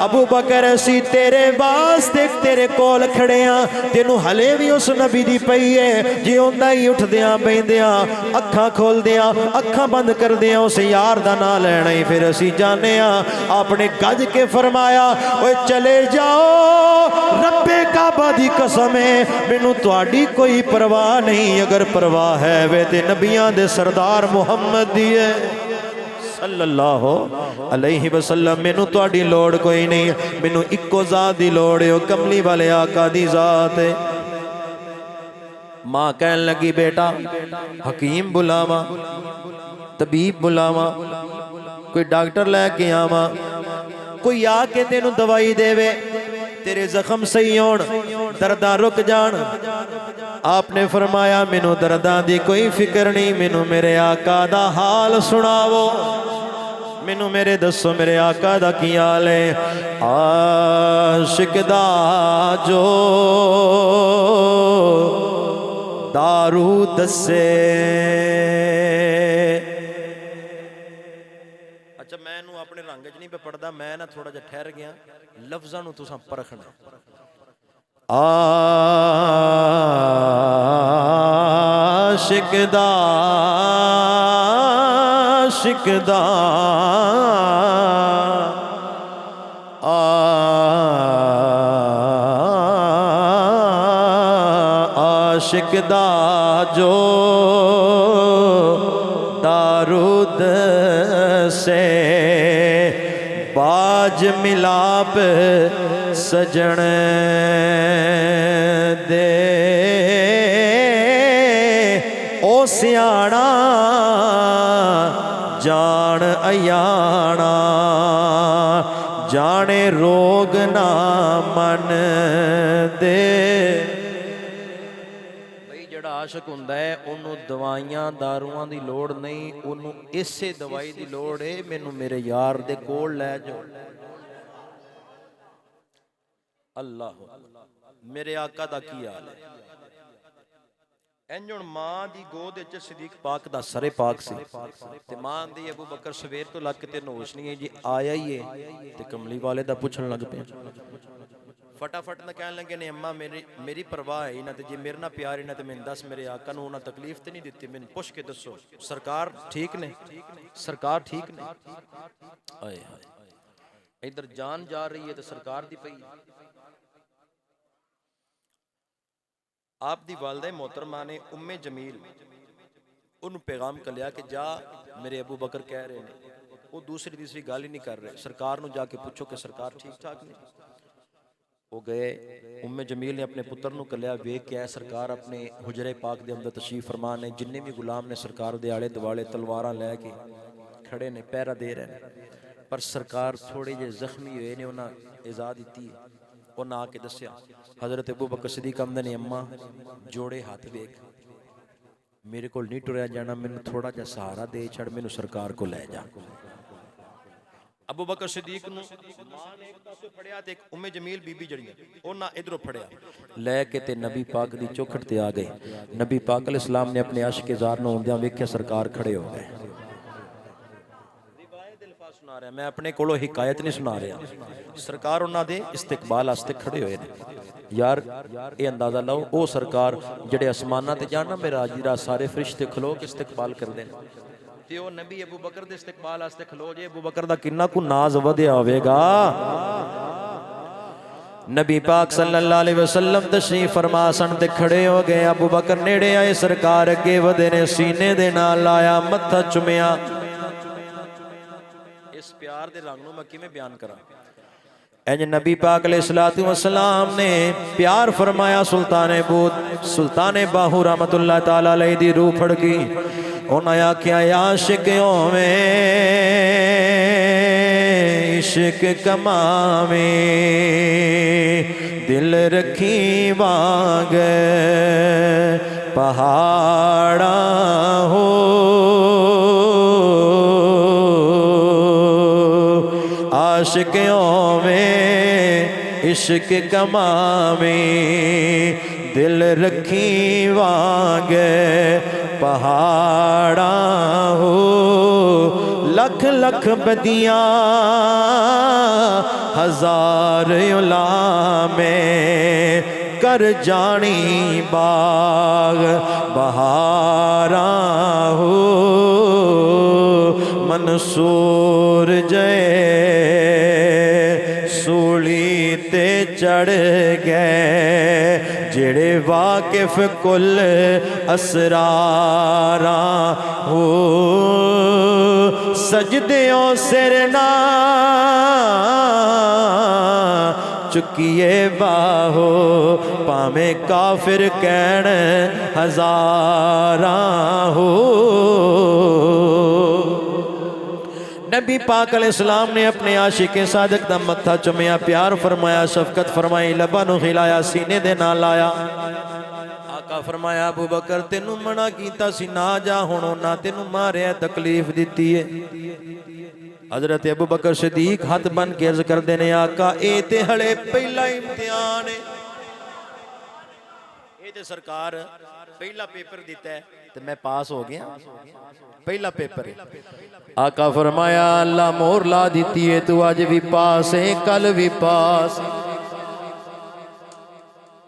S1: अबू बकर असी तेरे वास्ते तेरे कोल खड़े हाँ, तेनू हले भी उस नबी दी पई है, जिउंदा ही उठदियां बैंदियां अखा खोलदियां अखा बंद करदियां उस यार दा नाम लेना ही फिर असी जाने आपने गज के फरमाया, ओए चले जाओ रब्बे काबा दी कसम है, मैनू तुहाडी कोई परवाह नहीं, अगर परवाह है वे ते नबियां दे सरदार मुहम्मद दी है सल्लल्लाहु अलैहि वसल्लम। मैनू तुहाडी लोड़ कोई नहीं, मैनू इक्को जात दी लोड़ है, कमली वाले आका दी जात है। मां कहन लगी, बेटा हकीम बुलावा, तबीब बुलावा, कोई डॉक्टर लैके आवा, कोई आके तेनू दवाई देवे, तेरे जख्म सही होण, दर्दां रुक जान। आपने फरमाया, मैनू दर्दां दी कोई फिक्र नहीं, मैनू मेरे आका दा हाल सुनावो, मैनू मेरे दसो मेरे आका दा की हाल है। आशिक दा जो दारू दसे। अच्छा मैं अपने रंग च नहीं पे पढ़दा, मैं ना थोड़ा जा ठहर गया, लफ्ज़ां नूं तुसां परखना। आशिक दा आशिक दा आशिक दा जो दारूद से बाज मिलाप सजन दे, ओ सियाणा जान अयाणा, जाने रोग ना मन दे। जिहड़ा आशिक हुंदा है उन्हों दवाइयां दारूआं दी लोड़ नहीं, उन्हों इसे दवाई दी लोड़ है, मैनू मेरे यार दे कोल लै जाओ। अल्लाह मेरे आका दा की हाल है। इंज हुण मां दी गोद विच सिद्दीक पाक दा सरे पाक सी, ते मां दी अबू बकर सवेर तो लग के तेन होश नहीं है जी, आया ही है, ते कमली वाले दा पुछण लग पे। फटाफट ना कहन लगे ने, अम्मा मेरी परवाह है ना, जे मेरे ना प्यार है ना, तो मैंने दस मेरे आका नूं उन्हां तकलीफ तो नहीं दी, मैंने पुछ के दसो सरकार ठीक ने, सरकार ठीक ने। आए हाय इधर जान जा रही है तो सरकार दी पई। आप दी वालदा मोहतरमा ने उम्मे जमील उन्होंने पैगाम कलिया कि जा मेरे अबू बकर कह रहे हैं, वो दूसरी तीसरी गल ही नहीं कर रहे, सरकार नूं जाके पूछो कि सरकार ठीक ठाक नहीं। वो गए, उम्मे जमील ने अपने पुत्र नूं कलिया, वेख के आए सरकार अपने हुजरे पाक दे अंदर तशरीफ फरमा ने, जिन्ने भी गुलाम ने सरकार दे आले दुआले तलवारां लैके खड़े ने, पहरा दे रहे हैं। पर सरकार थोड़े जे जख्मी हुए ने उन्हें इजा दी है। उन्हें आके दसिया हज़रत अबू बकर सिद्दीक़ आंदे ने अम्मा जोड़े हाथ वेख मेरे को नहीं टुरया जाना, मैनू थोड़ा जा सहारा दे छड़, मैनू सरकार को लै जा। अबू बकर सिद्दीक नूं मां ने एक पासे फड़िया ते एक उम्मे जमील बीबी जड़ी उन्हां इधरों फड़िया लैके ते नबी पाक दी चौखट ते आ गए। नबी पाक अलैहिस्सलाम ने अपने आशिक ज़ार नूं आउंदियां वेख्या, सरकार खड़े हो गए। रिवायत अल्फाज सुना रहा, मैं अपने कोलों हिकायत नहीं सुना रहा। सरकार उन्हां दे इस्तकबाल वास्ते खड़े होए ने। यार ये अंदाजा लाओ, ओ सरकार जिहड़े आसमानां ते जाना मेरा जीरा सारे फरिश्ते खलो के इस्तकबाल करदे ने ते ओ नबी अबू बकर दे इस्तकबाल वास्ते खलो जे। अबू बकर दा किन्ना कु नाज वधिया होवेगा। नबी पाक सल्लल्लाहु अलैहि वसल्लम तशरीफ फरमा सन ते खड़े हो गए। अबू बकर नेड़े आए, सरकार अगे वधे ने, सीने दे नाल लाया, मत्था चुमिया। इस प्यार दे रंग नूं मैं किवें बयान करां। इंज नबी पाक अलैहिस्सलातु वस्सलाम ने प्यार फरमाया। सुल्तान बाहू रहमतुल्लाह ताला अलैहि दी रूह फड़ गई। उन्हें आख्या आशिक़ों में इश्क कमावे, दिल रखी वांग पहाड़ा हो, आशिक़ों में इश्क कमावे, दिल रखी वांग पहाड़ा हो। लख लख बदियां हजार उलामे कर जानी बाग बहारा हो। मंसूर जय सूली ते चढ़ गए, जेड़े वाकिफ कुल असरारा हो। सजदियों सिर ना चुकिए बाहो, पावे काफिर कहण हजारा हो। नबी पाक अलैहिस्सलाम ने अपने आशिक़े सादिक दा मत्था चुमिया, प्यार फरमाया, शफकत फरमाई, लबां नूं खिलाया, सीने दे नाल लाया। आका फरमाया अबू बकर तेनू मना कीता सी ना जा, हुण उन्हां तेनू मारिया, तकलीफ दित्ती है। हज़रत अबू बकर सिद्दीक हाथ बन के अर्ज करदे ने आका ए ते हले पहला इम्तिहान है, ए ते सरकार पहला पेपर दिता है ते मैं पास हो गया, पहला पेपर है। आका फरमाया अल्लाह मोहर ला दी है, तू अज भी पास है कल भी पास।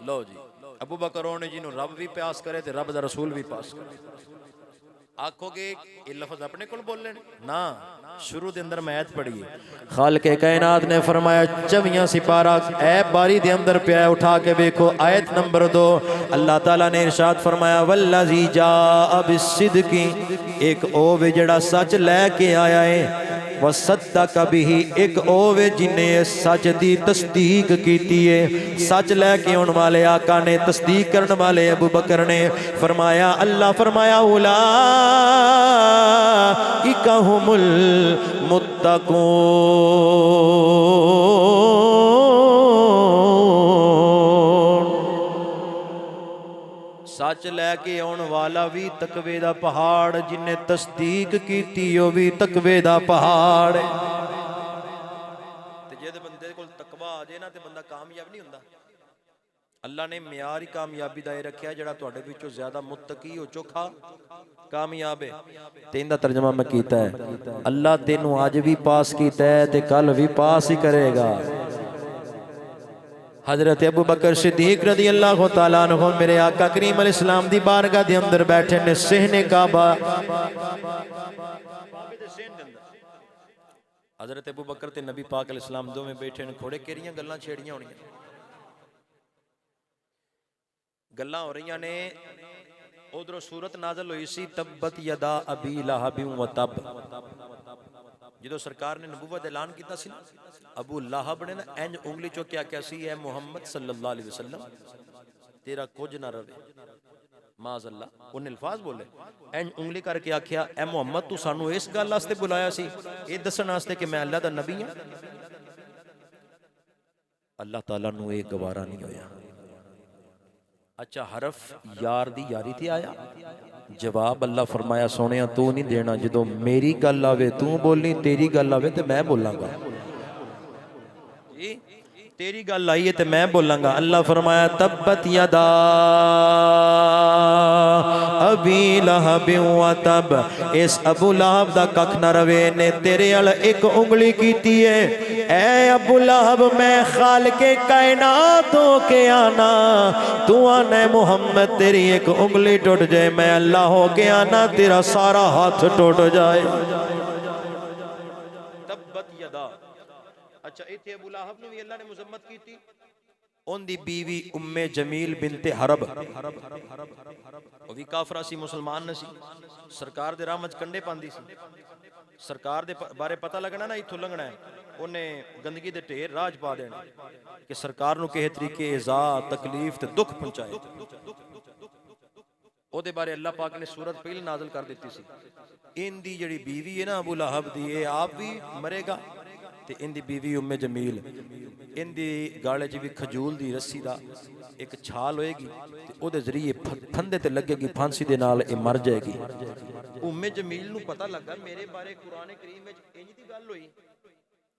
S1: लो जी अबू बकर ने जिन्हों रब भी पास करे ते रब दा रसूल भी पास करे। आखोगे ये लफ्ज अपने को बोले ना, शुरू के अंदर मैं आयत पढ़ी है। खालिक़े कायनात ने फरमाया 24 सिपारा ऐ बारी दे अंदर पिया, उठा के देखो आयत नंबर 2। अल्लाह ताला ने इरशाद फरमाया वल्लज़ी जाअ बिस्सिद्क़ि, एक ओ वे जड़ा सच लैके आया है, वसद्दक़ बिही, एक ओ वे जिन्हें सच दी तस्दीक की है। सच लैके आने वाले आका ने, तस्दीक करने वाले अबू बकर ने फरमाया, अल्लाह फरमाया उलाइका हुमुल मुत्तकून। सच लैके आने वाला भी तकवे दा पहाड़, जिन्हें तस्दीक की भी तकवे दा पहाड़। जे बंदे को तकवा आ जाए ना तो बंदा कामयाब नहीं होंदा। अल्लाह ने म्यार ही कामयाबी दा रखा, जड़ा तुहाडे विचों ज्यादा मुत्तकी हो चोखा कामयाब है। ते इंदा तर्जमा मैं कीता है, अल्लाह तेनू अज भी पास कीता है ते कल भी पास ही करेगा। हजरत अबू बकर सिद्दीक रज़ी अल्लाह तआला अन्हु मेरे आका करीम अलैहिस्सलाम दी बारगाह दे अंदर बैठे ने, सहने काबा। हजरत अबू बकर ते नबी पाक अलैहिस्सलाम दोवें बैठे ने, खोड़े केरियां गल्लां छेड़ियां होणियां, गल्लां हो रही ने। उधरों सूरत नाज़िल हुई सी तब्बत यदा अबी लहब व तब। जो सरकार ने नबूवत ऐलान किया सी, अबू लहब ने इंज उंगली चुक के आख्या सी, ए मुहम्मद सल्लल्लाहु अलैहि वसल्लम तेरा कुछ ना रहे, माज़अल्लाह उन्हें अल्फाज बोले एंज उंगली करके आख्या ए मुहम्मद तू सानू इस गल वास्ते बुलाया सी ये दसन वास्ते कि मैं अल्लाह दा नबी हां। अल्लाह ताला नू ये गवारा नहीं होया। अच्छा हरफ यार दी यारी ते आया जवाब अल्लाह फरमाया सोने तू नहीं देना जो मेरी गल आवे तू बोलनी तेरी गल आवे तो मैं बोलांगा जी तेरी गल आई है तो मैं बोलांगा। अल्लाह फरमाया तब्बत यदा अबी लहब व तब इस अबू लहब दा कख न रवे ने तेरे अल एक उंगली कीती है। ऐ अबू लहब मैं खालिके कायनात हो के आना तू आना मुहम्मद तेरी एक उंगली टूट जाए मैं अल्लाह हो के आना तेरा सारा हाथ टूट जाए। तब्बत यदा अच्छा इत्थे अबू लहब ने भी अल्लाह ने मुजम्मत की थी। उनकी बीवी उम्मे जमील बिनते हरब वो भी काफरा सी मुसलमान न सी सरकार दे राह च कंडे पांदी सी। सरकार दे बारे पता लगना ना इत्थों लंघना है उन्हें गंदगी दे ढेर राज पा देना कि सरकार नूं किसी तरीके इज़ा तकलीफ ते दुख पहुंचाए। ओदे बारे अल्लाह पाक ने सूरत पहले नाज़िल कर दी सी। इनदी जिहड़ी बीवी है ना अबू लहब दी ये आप भी मरेगा ते इनदी बीवी उम्मे जमील इनदी गाले च भी खजूल दी रस्सी दा एक छाल होएगी ते ओदे जरिए फंदे ते लगेगी फांसी दे नाल ये मर जाएगी। उम्मे जमील नूं पता लगा मेरे बारे कुरान करीम विच इंज दी गल होई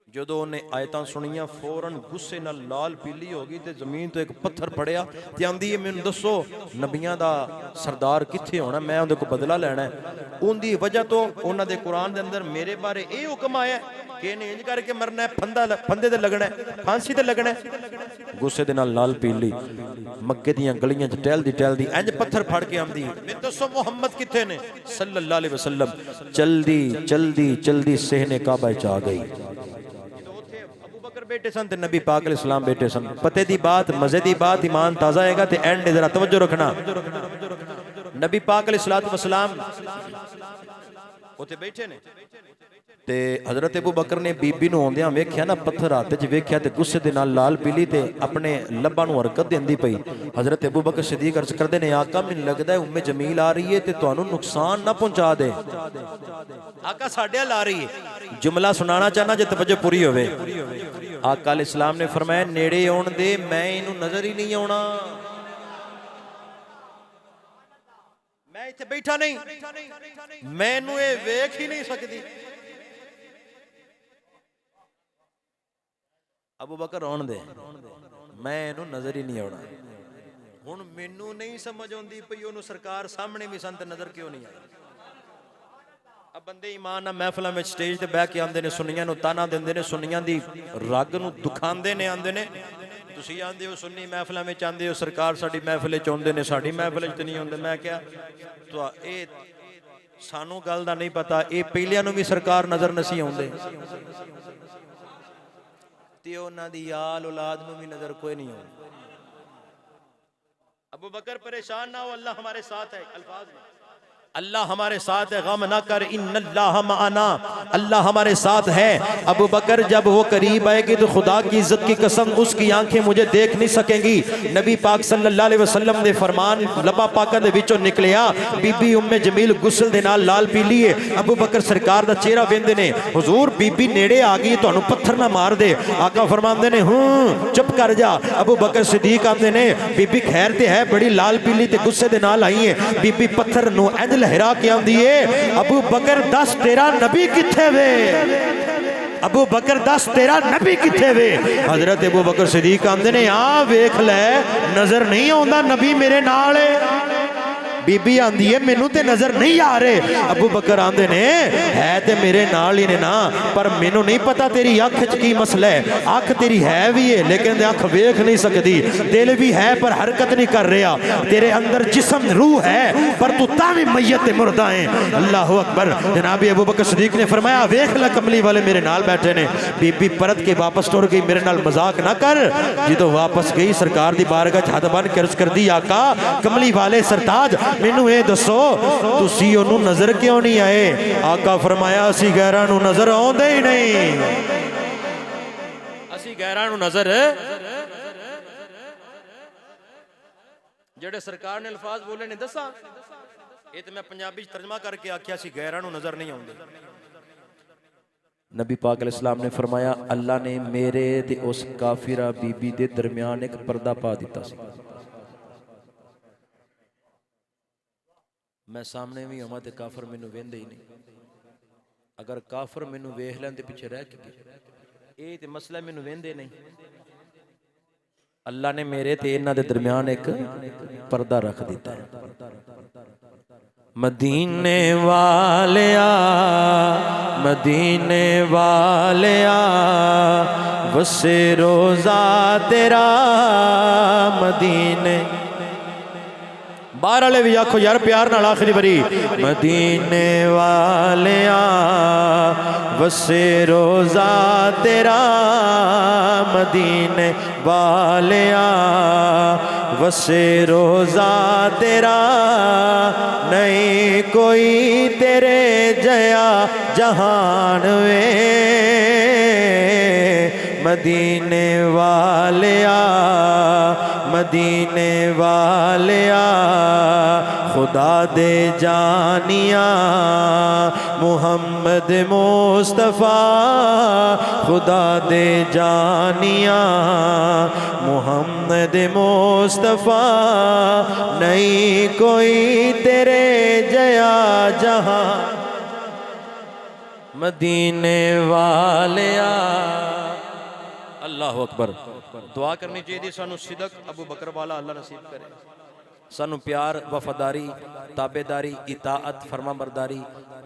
S1: जदों उन्हें आयतां सुनियां फौरन गुस्से नाल लाल पीली हो गई ते जमीन तो एक पत्थर पड़िया ते आंदी है मैनूं दसो नबियां दा सरदार कित्थे होना मैं उहदे को बदला लैना है। उनदी वजह तो उन्हां दे कुरान दे अंदर मेरे बारे ये हुक्म आया कि इन्हें इंज करके मरना है फंदे ते लगना है फांसी ते लगना है। गुस्से दे नाल लाल पीली मक्के दियां गलियां च टहलदी इंज पत्थर फड़ के आंदी मैं दसो मुहम्मद कित्थे ने सल्लल्लाहु अलैहि वसल्लम चलदी सहने काबा च आ गई। बेटे सन ते नबी पाक अलैहिस्सलाम बेटे सन पते दी बात मजे दी बात ईमान ताजा आएगा ते एंड जरा तवज्जो रखना। नबी पाक अलैहिस्सलाम उथे बैठे ने ते हजरत अबू बकर ने बीबी नूं आउंदियां वेख्या ना पत्थर हाथ च वेख्या ते गुस्से दे नाल लाल पीली ते अपने लब्बां नूं हरकत देंदी पई। हजरत अबू बकर सिद्दीक अर्ज करदे ने आका मैनूं लगदा है उम्मे जमील आ रही है ते तुहानूं नुकसान ना पहुंचा दे। आका साडे अल आ रही है जुमला सुनाना चाहना जे तवज्जो पूरी होवे। आका अलैहिस्सलाम ने फरमाया नेड़े आउण दे मैं इनू नजर ही नहीं आउणा मैं इत्थे बैठा नहीं मैनू ये वेख ही नहीं सकदी। अबू बकर आउण दे मैं इनू नजर ही नहीं आउणा। हुण मैनू नहीं समझ आउंदी पई ओनू सरकार सामने भी संत नजर क्यों नहीं आई। अब बंदे ईमान ना महफिलों में स्टेज ते बैठ के आंदे ने सुन्नियां नूं ताना देंदे ने सुन्नियां दी रग नूं दुखांदे ने आंदे ने तुसीं आंदे हो सुन्नी महफिलों में आंदे हो सरकार साडी महफिल च आउंदे ने साडी महफिल च नहीं आउंदे। मैं क्या तो ए सानू गल दा नहीं पता ये पहलियां नूं भी सरकार नजर नसी आउंदे ते उन्हां दी आल औलाद नूं भी नजर कोई नहीं आउंदी। अबू बकर परेशान ना हो अल्लाह हमारे साथ है। अल्फाज में अल्लाह हमारे साथ है गम ना कर इन्नल्लाह माना अल्लाह हमारे साथ है। अबू बकर जब वो करीब आएगी तो खुदा की इज्जत की कसम उसकी आंखें मुझे देख नहीं सकेंगी। नबी पाक सल्लल्लाहु अलैहि वसल्लम ने फरमान लबा पाका दे विचों निकलिया बीबी उम्मे जमील गुस्ल दे नाल लाल पीली है। अबू बकर सरकार दा चेहरा वेंदे ने हुजूर बीबी नेड़े आ गई तुहानू पत्थर ना मार दे। आका फरमांदे ने चुप कर जा। अबू बकर सिद्दीक आंदे ने बीबी खैर ते है बड़ी लाल पीली ते गुस्से दे नाल आई है। बीबी पत्थर नू लहरा के आंदी है अबू बकर दस तेरा नबी किथे वे अबू बकर दस तेरा नबी किथे वे। हजरत अबू बकर सिद्दीक आंदे ने आ वेख ले नजर नहीं आउंदा नबी मेरे नाल है। बीबी आंदी है मैनू ते नजर नहीं आ रहे। अबू बकर आंदे ने है ते मेरे नाल ही ने ना पर मैनू नहीं पता तेरी अख च की मसला है। अख तेरी है भी है लेकिन अख वेख नहीं सकती दिल भी है पर हरकत नहीं कर रहा तेरे अंदर जिस्म रूह है पर तू तावी मैयत मुर्दा है। अल्लाह अकबर। जनाब अबू बकर सिद्दीक ने फरमाया वेख ला कमली वाले मेरे नाल बैठे ने। बीबी परत के वापस टुर गई मेरे नाल मजाक ना कर। जो वापस गई सरकार दी बारगाह च हथ बन के अर्ज कर दी आका कमली वाले सरताज मैनू ये दसो तुसी ओनू नजर क्यों नहीं आए। आका फरमाया असी गैरां नू नजर आउंदे ही नहीं असी गैरां नू नजर जेड़े सरकार ने अल्फाज बोले ने दसा ये तो मैं पंजाबी तर्जमा करके आख्या सी गैरां नूं नजर नहीं आउंदे। नबी पाक अलैहिस्सलाम ने फरमाया अल्लाह ने मेरे ते उस काफिरा बीबी दे दरमियान एक पर्दा पा दिता सी। मैं सामने भी होवां ते काफिर मैनू वेंदे ही नहीं, अगर काफिर मैनू वेख लैन ते पिछे रह के ये ते मसला मैनू वेंदे नहीं। अल्लाह ने मेरे ते इन्हां दे दरमियान एक पर्दा रख दिता है। मदीने वालिया मदीने वालिया वसे रोजा तेरा मदीने। बाहर वाले भी आखो यार प्यार नाल आखिरी बारी मदीने वालिया वसे रोजा तेरा मदीने वालिया वसे रोजा तेरा नहीं कोई तेरे जया जहान वे। मदीने वालिया मदीने वालिया खुदा दे जानिया मुहम्मद मुस्तफ़ा खुदा दे जानिया मुहम्मद मुस्तफ़ा नहीं कोई तेरे जया जहां। मदीने वालिया अल्लाह अकबर। दुआ करनी चाहिए सानू सिदक अबू बकर वाला अल्लाह नसीब करे, सानू प्यार वफादारी ताबेदारी इताअत फरमा बरदारी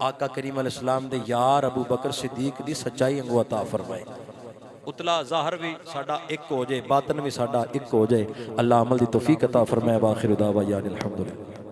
S1: आका करीम अलैहिस्सलाम दे यार अबू बकर सिद्दीक दी सच्चाई अंगू अता फरमाए। उतला ज़ाहर भी साडा एक हो जाए, बातन भी साडा एक हो जाए। अल्लाह अमल दी तौफीक अता फरमाए। आखिर दावा यानी अल्हम्दुलिल्लाह।